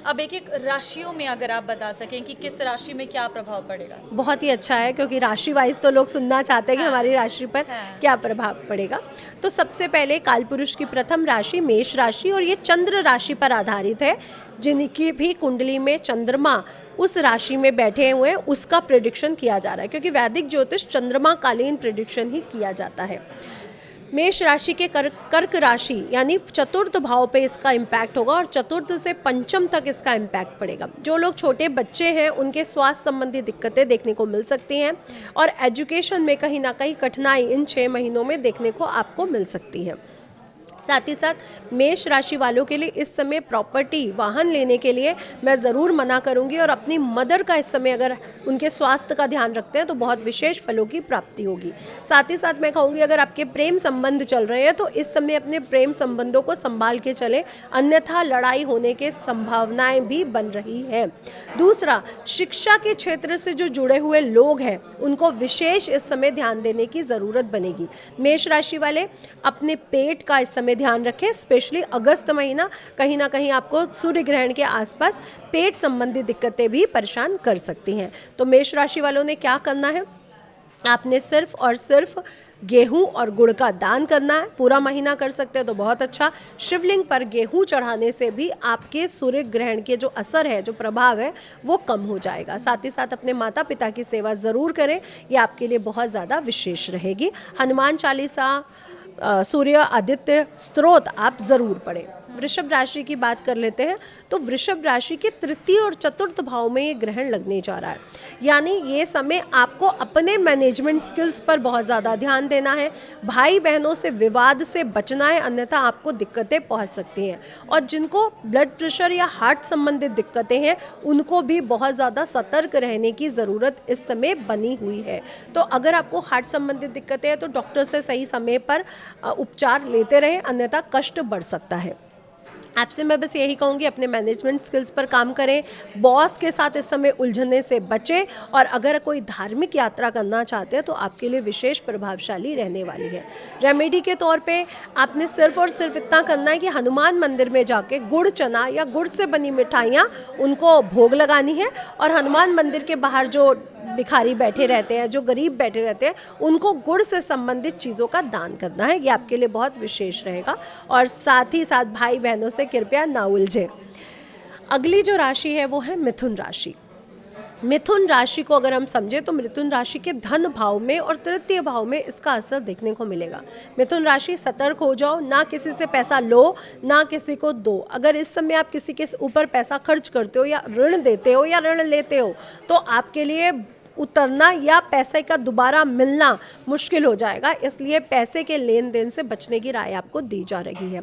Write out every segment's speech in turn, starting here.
अब एक-एक राशियों में अगर आप बता सकें कि किस राशि में क्या प्रभाव पड़ेगा? बहुत ही अच्छा है, क्योंकि राशि वाइज तो लोग सुनना चाहते हैं कि हाँ। हमारी राशि पर हाँ। क्या प्रभाव पड़ेगा। तो सबसे पहले कालपुरुष की प्रथम राशि मेष राशि, और ये चंद्र राशि पर आधारित है। जिनकी भी कुंडली में चंद्रमा उस राशि में बैठे हुए हैं उसका प्रेडिक्शन किया जा रहा है, क्योंकि वैदिक ज्योतिष चंद्रमा कालीन प्रेडिक्शन ही किया जाता है। मेष राशि के कर्क राशि यानी चतुर्थ भाव पे इसका इम्पैक्ट होगा, और चतुर्थ से पंचम तक इसका इम्पैक्ट पड़ेगा। जो लोग छोटे बच्चे हैं उनके स्वास्थ्य संबंधी दिक्कतें देखने को मिल सकती हैं, और एजुकेशन में कहीं ना कहीं कठिनाई इन 6 महीनों में देखने को आपको मिल सकती है। साथ ही साथ मेष राशि वालों के लिए इस समय प्रॉपर्टी वाहन लेने के लिए मैं ज़रूर मना करूंगी, और अपनी मदर का इस समय अगर उनके स्वास्थ्य का ध्यान रखते हैं तो बहुत विशेष फलों की प्राप्ति होगी। साथ ही साथ मैं कहूँगी अगर आपके प्रेम संबंध चल रहे हैं तो इस समय अपने प्रेम संबंधों को संभाल के चलें, अन्यथा लड़ाई होने के संभावनाएं भी बन रही हैं। दूसरा, शिक्षा के क्षेत्र से जो जुड़े हुए लोग हैं उनको विशेष इस समय ध्यान देने की ज़रूरत बनेगी। मेष राशि वाले अपने पेट का इस समय ध्यान रखें, स्पेशली अगस्त महीना कहीं ना कहीं आपको सूर्य ग्रहण के आसपास पेट संबंधी दिक्कतें भी परेशान कर सकती हैं। तो मेष राशि वालों ने क्या करना है, आपने सिर्फ और सिर्फ गेहूं और गुड़ का दान करना है। पूरा महीना कर सकते हैं तो बहुत अच्छा। शिवलिंग पर गेहूं चढ़ाने से भी आपके सूर्य ग्रहण के जो असर है, जो प्रभाव है, वो कम हो जाएगा। साथ ही साथ अपने माता पिता की सेवा ज़रूर करें, ये आपके लिए बहुत ज़्यादा विशेष रहेगी। हनुमान चालीसा, सूर्य आदित्य स्तोत्र आप ज़रूर पढ़ें। वृषभ राशि की बात कर लेते हैं। तो वृषभ राशि के तृतीय और चतुर्थ भाव में ये ग्रहण लगने जा रहा है, यानी ये समय आपको अपने मैनेजमेंट स्किल्स पर बहुत ज़्यादा ध्यान देना है। भाई बहनों से विवाद से बचना है, अन्यथा आपको दिक्कतें पहुंच सकती हैं। और जिनको ब्लड प्रेशर या हार्ट संबंधित दिक्कतें हैं उनको भी बहुत ज़्यादा सतर्क रहने की ज़रूरत इस समय बनी हुई है। तो अगर आपको हार्ट संबंधित दिक्कतें हैं तो डॉक्टर से सही समय पर उपचार लेते रहें, अन्यथा कष्ट बढ़ सकता है। आपसे मैं बस यही कहूँगी अपने मैनेजमेंट स्किल्स पर काम करें, बॉस के साथ इस समय उलझने से बचें, और अगर कोई धार्मिक यात्रा करना चाहते हैं तो आपके लिए विशेष प्रभावशाली रहने वाली है। रेमेडी के तौर पे आपने सिर्फ और सिर्फ इतना करना है कि हनुमान मंदिर में जाके गुड़ चना या गुड़ से बनी मिठाइयाँ उनको भोग लगानी है, और हनुमान मंदिर के बाहर जो भिखारी बैठे रहते हैं, जो गरीब बैठे रहते हैं, उनको गुड़ से संबंधित चीज़ों का दान करना है। ये आपके लिए बहुत विशेष रहेगा। और साथ ही साथ भाई बहनों से कृपया ना उलझे। अगली जो राशि है वो है मिथुन राशि। मिथुन राशि को अगर हम समझे तो मिथुन राशि के धन भाव में और तृतीय भाव में इसका असर देखने को मिलेगा। मिथुन राशि, सतर्क हो जाओ, ना किसी से पैसा लो ना किसी को दो। अगर इस समय आप किसी के ऊपर पैसा खर्च करते हो या ऋण देते हो या ऋण लेते हो तो आपके लिए उतरना या पैसे का दोबारा मिलना मुश्किल हो जाएगा, इसलिए पैसे के लेन देन से बचने की राय आपको दी जा रही है।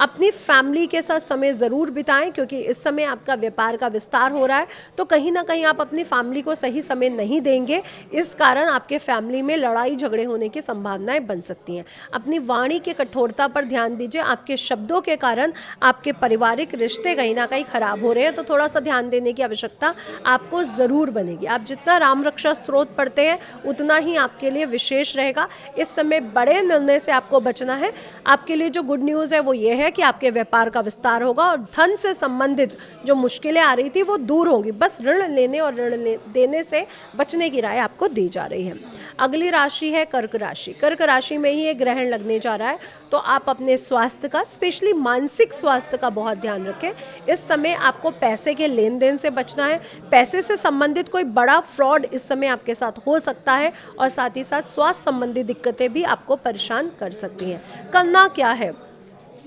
अपनी फैमिली के साथ समय ज़रूर बिताएं, क्योंकि इस समय आपका व्यापार का विस्तार हो रहा है, तो कहीं ना कहीं आप अपनी फैमिली को सही समय नहीं देंगे, इस कारण आपके फैमिली में लड़ाई झगड़े होने की संभावनाएं बन सकती हैं। अपनी वाणी की कठोरता पर ध्यान दीजिए, आपके शब्दों के कारण आपके पारिवारिक रिश्ते कहीं ना कहीं खराब हो रहे हैं, तो थोड़ा सा ध्यान देने की आवश्यकता आपको ज़रूर बनेगी। आप जितना राम रक्षा स्त्रोत पढ़ते हैं उतना ही आपके लिए विशेष रहेगा। इस समय बड़े निर्णय से आपको बचना है। आपके लिए जो गुड न्यूज़ है वो ये है कि आपके व्यापार का विस्तार होगा और धन से संबंधित जो मुश्किलें आ रही थी वो दूर होंगी। बस ऋण लेने और ऋण देने से बचने की राय आपको दी जा रही है। अगली राशि है कर्क राशि। कर्क राशि में ही ये ग्रहण लगने जा रहा है, तो आप अपने स्वास्थ्य का, स्पेशली मानसिक स्वास्थ्य का बहुत ध्यान रखें। इस समय आपको पैसे के लेन देन से बचना है। पैसे से संबंधित कोई बड़ा फ्रॉड इस समय आपके साथ हो सकता है, और साथ ही साथ स्वास्थ्य संबंधी दिक्कतें भी आपको परेशान कर सकती हैं। करना क्या है,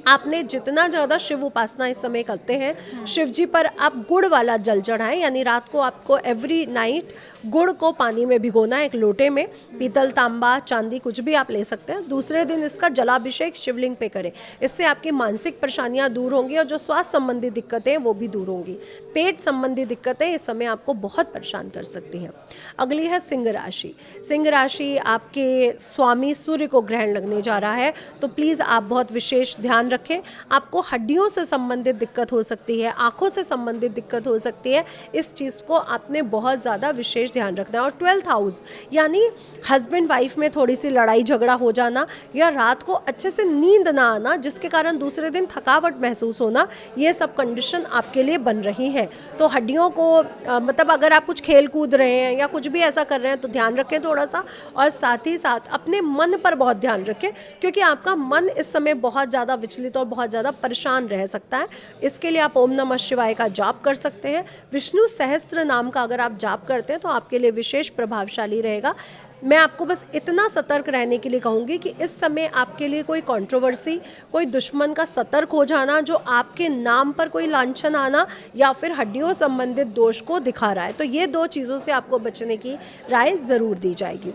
आपने जितना ज़्यादा शिव उपासना इस समय करते हैं, शिव जी पर आप गुड़ वाला जल चढ़ाएं, यानी रात को आपको एवरी नाइट गुड़ को पानी में भिगोना है, एक लोटे में। पीतल, तांबा, चांदी कुछ भी आप ले सकते हैं। दूसरे दिन इसका जलाभिषेक शिवलिंग पे करें। इससे आपकी मानसिक परेशानियां दूर होंगी और जो स्वास्थ्य संबंधी दिक्कतें हैं वो भी दूर होंगी। पेट संबंधी दिक्कतें इस समय आपको बहुत परेशान कर सकती हैं। अगली है सिंह राशि। सिंह राशि आपके स्वामी सूर्य को ग्रहण लगने जा रहा है, तो प्लीज़ आप बहुत विशेष ध्यान रखें। आपको हड्डियों से संबंधित दिक्कत हो सकती है, आंखों से संबंधित दिक्कत हो सकती है। इस चीज़ को आपने बहुत ज़्यादा विशेष ध्यान रखना है। और 12th हाउस यानी हस्बैंड वाइफ में थोड़ी सी लड़ाई झगड़ा हो जाना या रात को अच्छे से नींद ना आना जिसके कारण दूसरे दिन थकावट महसूस होना, ये सब कंडीशन आपके लिए बन रही हैं। तो हड्डियों को मतलब अगर आप कुछ खेल कूद रहे हैं या कुछ भी ऐसा कर रहे हैं तो ध्यान रखें थोड़ा सा। और साथ ही साथ अपने मन पर बहुत ध्यान रखें क्योंकि आपका मन इस समय बहुत ज़्यादा विचलित और बहुत ज़्यादा परेशान रह सकता है। इसके लिए आप ओम नमः शिवाय का जाप कर सकते हैं। विष्णु सहस्त्र नाम का अगर आप जाप करते हैं तो आपके लिए विशेष प्रभावशाली रहेगा। मैं आपको बस इतना सतर्क रहने के लिए कहूँगी कि इस समय आपके लिए कोई कंट्रोवर्सी, कोई दुश्मन का सतर्क हो जाना जो आपके नाम पर कोई लांछन आना या फिर हड्डियों संबंधित दोष को दिखा रहा है, तो ये 2 चीज़ों से आपको बचने की राय ज़रूर दी जाएगी।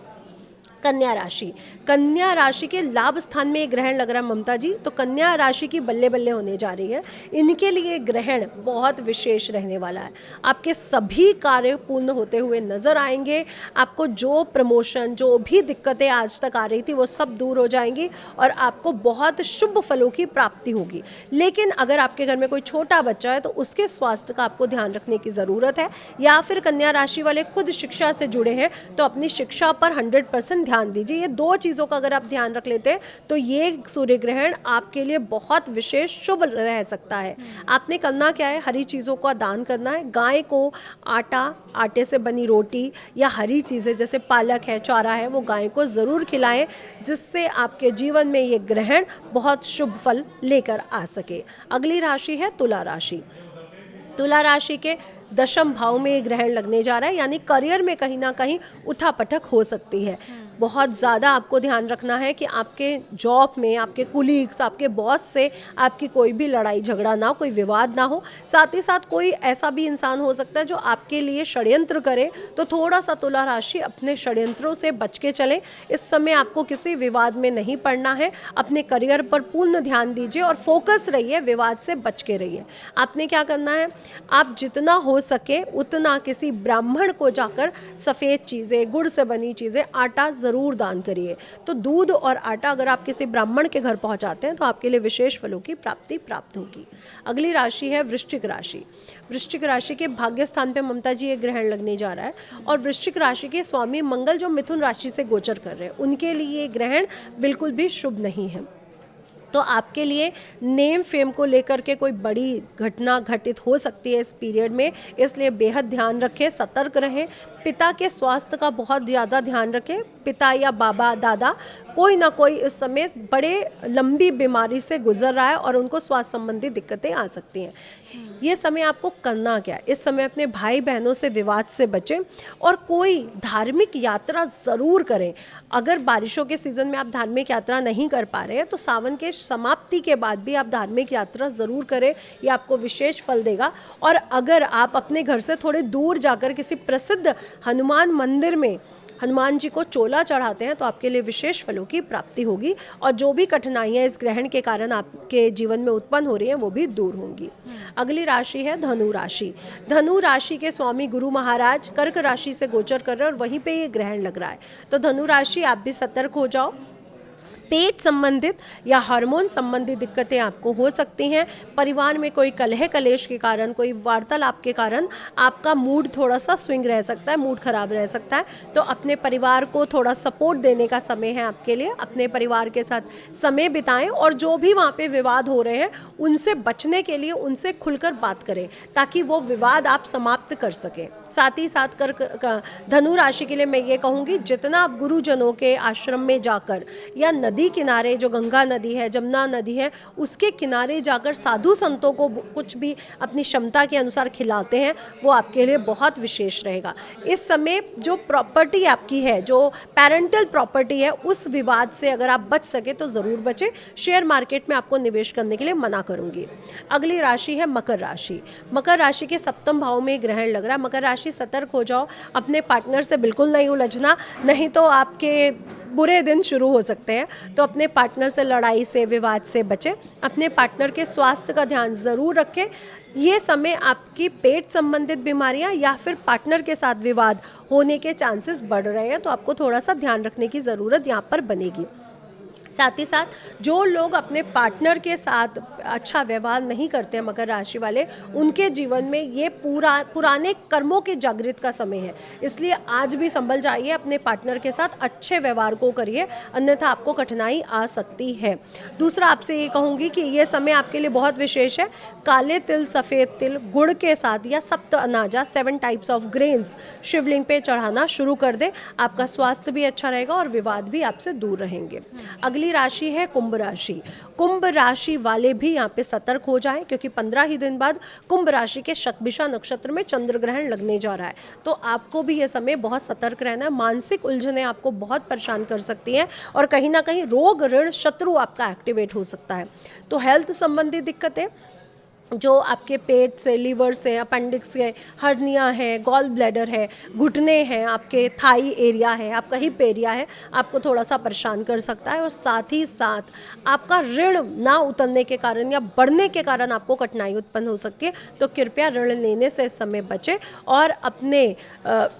कन्या राशि, कन्या राशि के लाभ स्थान में एक ग्रहण लग रहा है ममता जी, तो कन्या राशि की बल्ले बल्ले होने जा रही है। इनके लिए ग्रहण बहुत विशेष रहने वाला है। आपके सभी कार्य पूर्ण होते हुए नजर आएंगे। आपको जो प्रमोशन, जो भी दिक्कतें आज तक आ रही थी वो सब दूर हो जाएंगी और आपको बहुत शुभ फलों की प्राप्ति होगी। लेकिन अगर आपके घर में कोई छोटा बच्चा है तो उसके स्वास्थ्य का आपको ध्यान रखने की ज़रूरत है, या फिर कन्या राशि वाले खुद शिक्षा से जुड़े हैं तो अपनी शिक्षा पर 100% ध्यान दीजिए। ये 2 चीज़ों का अगर आप ध्यान रख लेते हैं तो ये सूर्य ग्रहण आपके लिए बहुत विशेष शुभ रह सकता है। आपने करना क्या है, हरी चीज़ों का दान करना है। गाय को आटा, आटे से बनी रोटी या हरी चीज़ें जैसे पालक है, चारा है, वो गाय को ज़रूर खिलाएं जिससे आपके जीवन में ये ग्रहण बहुत शुभ फल लेकर आ सके। अगली राशि है तुला राशि। तुला राशि के 10म भाव में ये ग्रहण लगने जा रहा है, यानी करियर में कहीं ना कहीं उठापटक हो सकती है। बहुत ज़्यादा आपको ध्यान रखना है कि आपके जॉब में आपके कुलीग्स, आपके बॉस से आपकी कोई भी लड़ाई झगड़ा ना हो, कोई विवाद ना हो। साथ ही साथ कोई ऐसा भी इंसान हो सकता है जो आपके लिए षड्यंत्र करे, तो थोड़ा सा तुला राशि अपने षड्यंत्रों से बच के चलें। इस समय आपको किसी विवाद में नहीं पड़ना है। अपने करियर पर पूर्ण ध्यान दीजिए और फोकस रहिए, विवाद से बच के रहिए। आपने क्या करना है, आप जितना हो सके उतना किसी ब्राह्मण को जाकर सफ़ेद चीज़ें, गुड़ से बनी चीज़ें, आटा ज़रूर दान करिए। तो दूध और आटा अगर आप किसी ब्राह्मण के घर पहुंचाते हैं तो आपके लिए विशेष फलों की प्राप्ति प्राप्त होगी। अगली राशि है वृश्चिक राशि। वृश्चिक राशि के भाग्य स्थान पे ममता जी एक ग्रहण लगने जा रहा है और वृश्चिक राशि के स्वामी मंगल जो मिथुन राशि से गोचर कर रहे हैं उनके लिए ये ग्रहण बिल्कुल भी शुभ नहीं है। तो आपके लिए नेम फेम को लेकर के कोई बड़ी घटना घटित हो सकती है इस पीरियड में, इसलिए बेहद ध्यान रखें, सतर्क रहें। पिता के स्वास्थ्य का बहुत ज़्यादा ध्यान रखें। पिता या बाबा, दादा, कोई ना कोई इस समय बड़े लंबी बीमारी से गुजर रहा है और उनको स्वास्थ्य संबंधी दिक्कतें आ सकती हैं। ये समय आपको करना क्या है, इस समय अपने भाई बहनों से विवाद से बचें और कोई धार्मिक यात्रा ज़रूर करें। अगर बारिशों के सीज़न में आप धार्मिक यात्रा नहीं कर पा रहे हैं तो सावन के समाप्ति के बाद भी आप धार्मिक यात्रा ज़रूर करें, ये आपको विशेष फल देगा। और अगर आप अपने घर से थोड़े दूर जाकर किसी प्रसिद्ध हनुमान मंदिर में हनुमान जी को चोला चढ़ाते हैं तो आपके लिए विशेष फलों की प्राप्ति होगी और जो भी कठिनाइयाँ इस ग्रहण के कारण आपके जीवन में उत्पन्न हो रही हैं वो भी दूर होंगी। अगली राशि है धनु राशि। धनु राशि के स्वामी गुरु महाराज कर्क राशि से गोचर कर रहे हैं और वहीं पे ये ग्रहण लग रहा है। तो धनु राशि आप भी सतर्क हो जाओ। पेट संबंधित या हार्मोन संबंधी दिक्कतें आपको हो सकती हैं। परिवार में कोई कलह कलेश के कारण, कोई वार्तालाप के कारण आपका मूड थोड़ा सा स्विंग रह सकता है, मूड खराब रह सकता है। तो अपने परिवार को थोड़ा सपोर्ट देने का समय है आपके लिए। अपने परिवार के साथ समय बिताएं और जो भी वहाँ पे विवाद हो रहे हैं उनसे बचने के लिए उनसे खुलकर बात करें ताकि वो विवाद आप समाप्त कर सकें। साथ ही साथ धनु राशि के लिए मैं ये कहूँगी, जितना आप गुरुजनों के आश्रम में जाकर या नदी किनारे, जो गंगा नदी है, जमुना नदी है, उसके किनारे जाकर साधु संतों को कुछ भी अपनी क्षमता के अनुसार खिलाते हैं, वो आपके लिए बहुत विशेष रहेगा। इस समय जो प्रॉपर्टी आपकी है, जो पेरेंटल प्रॉपर्टी है, उस विवाद से अगर आप बच सके तो ज़रूर बचें। शेयर मार्केट में आपको निवेश करने के लिए मना करूँगी। अगली राशि है मकर राशि। मकर राशि के 7वें भाव में ग्रहण लग रहा है। मकर राशि सतर्क हो जाओ, अपने पार्टनर से बिल्कुल नहीं उलझना, नहीं तो आपके बुरे दिन शुरू हो सकते हैं। तो अपने पार्टनर से लड़ाई से, विवाद से बचें। अपने पार्टनर के स्वास्थ्य का ध्यान ज़रूर रखें। ये समय आपकी पेट संबंधित बीमारियां या फिर पार्टनर के साथ विवाद होने के चांसेस बढ़ रहे हैं, तो आपको थोड़ा सा ध्यान रखने की ज़रूरत यहाँ पर बनेगी। साथ ही साथ जो लोग अपने पार्टनर के साथ अच्छा व्यवहार नहीं करते हैं मकर राशि वाले, उनके जीवन में ये पुराने कर्मों के जागृत का समय है। इसलिए आज भी संभल जाइए, अपने पार्टनर के साथ अच्छे व्यवहार को करिए, अन्यथा आपको कठिनाई आ सकती है। दूसरा, आपसे ये कहूँगी कि ये समय आपके लिए बहुत विशेष है। काले तिल, सफ़ेद तिल, गुड़ के साथ या सप्त अनाजा 7 टाइप्स ऑफ ग्रेन्स शिवलिंग पे चढ़ाना शुरू कर दें। आपका स्वास्थ्य भी अच्छा रहेगा और विवाद भी आपसे दूर रहेंगे। अगली राशि है कुंभ राशि। कुंभ राशि वाले भी यहाँ पे सतर्क हो जाएं, क्योंकि 15 ही दिन बाद कुंभ राशि के शतभिषा नक्षत्र में चंद्र ग्रहण लगने जा रहा है। तो आपको भी ये समय बहुत सतर्क रहना है। मानसिक उलझनें आपको बहुत परेशान कर सकती हैं और कहीं ना कहीं रोग, ऋण, शत्रु आपका एक्टिवेट हो सकता है। तो हेल्थ संबंधी दिक्कतें, जो आपके पेट से, लीवर से, अपेंडिक्स है, हर्निया है, गॉल ब्लैडर है, घुटने हैं, आपके थाई एरिया है, आपका हिप एरिया है, आपको थोड़ा सा परेशान कर सकता है। और साथ ही साथ आपका ऋण ना उतरने के कारण या बढ़ने के कारण आपको कठिनाई उत्पन्न हो सकती है। तो कृपया ऋण लेने से इस समय बचें और अपने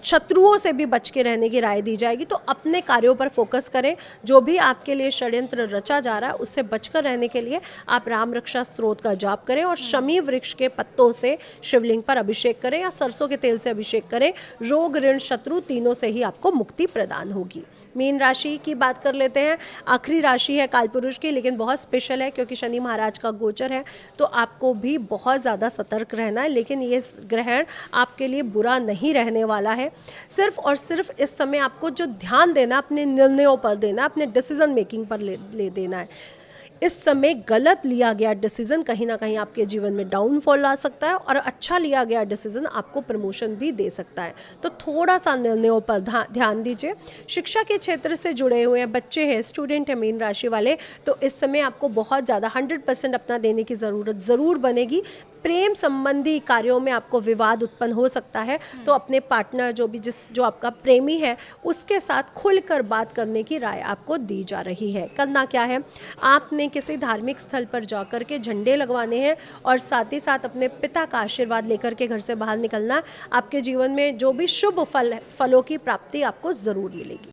शत्रुओं से भी बच के रहने की राय दी जाएगी। तो अपने कार्यों पर फोकस करें। जो भी आपके लिए षड्यंत्र रचा जा रहा है उससे बचकर रहने के लिए आप राम रक्षा स्त्रोत का जाप करें और शमी वृक्ष के पत्तों से शिवलिंग पर अभिषेक करें या सरसों के तेल से अभिषेक करें। रोग, ऋण, शत्रु तीनों से ही आपको मुक्ति प्रदान होगी। मीन राशि की बात कर लेते हैं। आखिरी राशि है कालपुरुष की, लेकिन बहुत स्पेशल है क्योंकि शनि महाराज का गोचर है। तो आपको भी बहुत ज़्यादा सतर्क रहना है, लेकिन ये ग्रहण आपके लिए बुरा नहीं रहने वाला है। सिर्फ और सिर्फ इस समय आपको जो ध्यान देना, अपने निर्णयों पर देना, अपने डिसीजन मेकिंग पर ले देना है। इस समय गलत लिया गया डिसीजन कहीं ना कहीं आपके जीवन में डाउनफॉल ला सकता है और अच्छा लिया गया डिसीजन आपको प्रमोशन भी दे सकता है। तो थोड़ा सा निर्णयों पर ध्यान दीजिए। शिक्षा के क्षेत्र से जुड़े हुए हैं, बच्चे हैं, स्टूडेंट हैं मीन राशि वाले, तो इस समय आपको बहुत ज़्यादा 100% अपना देने की ज़रूरत ज़रूर बनेगी। प्रेम संबंधी कार्यों में आपको विवाद उत्पन्न हो सकता है। तो अपने पार्टनर, जो आपका प्रेमी है, उसके साथ खुलकर बात करने की राय आपको दी जा रही है। करना क्या है, आपने किसी धार्मिक स्थल पर जाकर के झंडे लगवाने हैं और साथ ही साथ अपने पिता का आशीर्वाद लेकर के घर से बाहर निकलना। आपके जीवन में जो भी शुभ फलों की प्राप्ति आपको ज़रूर मिलेगी।